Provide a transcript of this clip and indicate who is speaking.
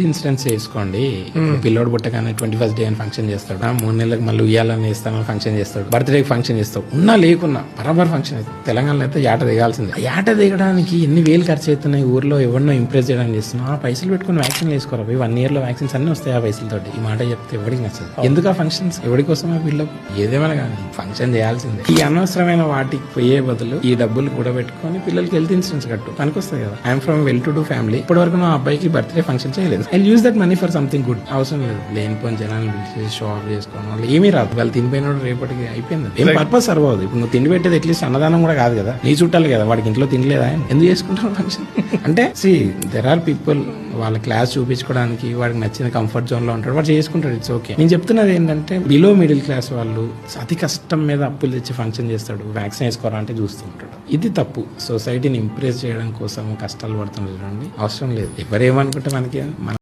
Speaker 1: Health insurance చేసుకోండి. పిల్లోడు పుట్టగానే 21st డే అని ఫంక్షన్ చేస్తాడు, 3 నెలలకు మళ్ళీ ఉయ్యాలని ఇస్తాను ఫంక్షన్ చేస్తాడు, బర్త్డే ఫంక్షన్ చేస్తావు, ఉన్నా లేకున్నా బరాబర్ ఫంక్షన్ అవుతుంది. తెలంగాణలో అయితే యాట దిగాల్సిందే. యాట దిగడానికి ఎన్ని వేలు ఖర్చు అవుతున్నాయి, ఊర్లో ఎవరినో ఇంప్రెస్ చేయడానికి చేస్తున్నావు. ఆ పైసలు పెట్టుకుని వ్యాక్సిన్ వేసుకోరా, 1 year లో వ్యాక్సిన్స్ అన్ని వస్తాయి ఆ పైసలతోటి. ఈ మాట చెప్తే ఎవరికి నచ్చదు. ఎందుకు ఆ ఫంక్షన్స్, ఎవరి కోసమే వీళ్ళకు? ఏదేమైనా కానీ ఫంక్షన్ చేయాల్సిందే. ఈ అనవసరమైన వాటికి పోయే బదులు ఈ డబ్బులు కూడా పెట్టుకొని పిల్లలకి హెల్త్ ఇన్సూరెన్స్ కట్టు, పనికొస్తుంది కదా. I'm from well to do family. ఇప్పటి వరకు నా అబ్బాయికి బర్త్డే ఫంక్షన్ చేయలేదు. I use that money for something good. అవసరం లేదు లేనిపోయిన జనాన్ని పిలిచి షో ఆఫ్ చేసుకోవడం వల్ల ఏమీ రాదు. వాళ్ళు తినిపోయినప్పుడు రేపటికి అయిపోయింది. ఏం పర్పస్ సర్వ్ అవుతుంది. ఇప్పుడు నువ్వు తిండి పెట్టేది అట్లీస్ట్ అన్నదానం కూడా కాదు కదా, నీ చుట్టాలు కదా, వాడికి ఇంట్లో తినలేదా, ఎందుకు చేసుకుంటావు ఫంక్షన్? అంటే దెర్ ఆర్ పీపుల్ వాళ్ళ క్లాస్ చూపించుకోవడానికి వాడికి నచ్చిన కంఫర్ట్ జోన్ లో ఉంటాడు, వాడు చేసుకుంటాడు, ఇట్స్ ఓకే. నేను చెప్తున్నది ఏంటంటే బిలో మిడిల్ క్లాస్ వాళ్ళు అతి కష్టం మీద అప్పులు తెచ్చి ఫంక్షన్ చేస్తాడు, వ్యాక్సిన్ వేసుకోరా అంటే చూస్తుంటాడు. ఇది తప్పు. సొసైటీని ఇంప్రెస్ చేయడం కోసం కష్టాలు పడుతుంది చూడండి, అవసరం లేదు. ఎవరేమనుకుంటే మనకి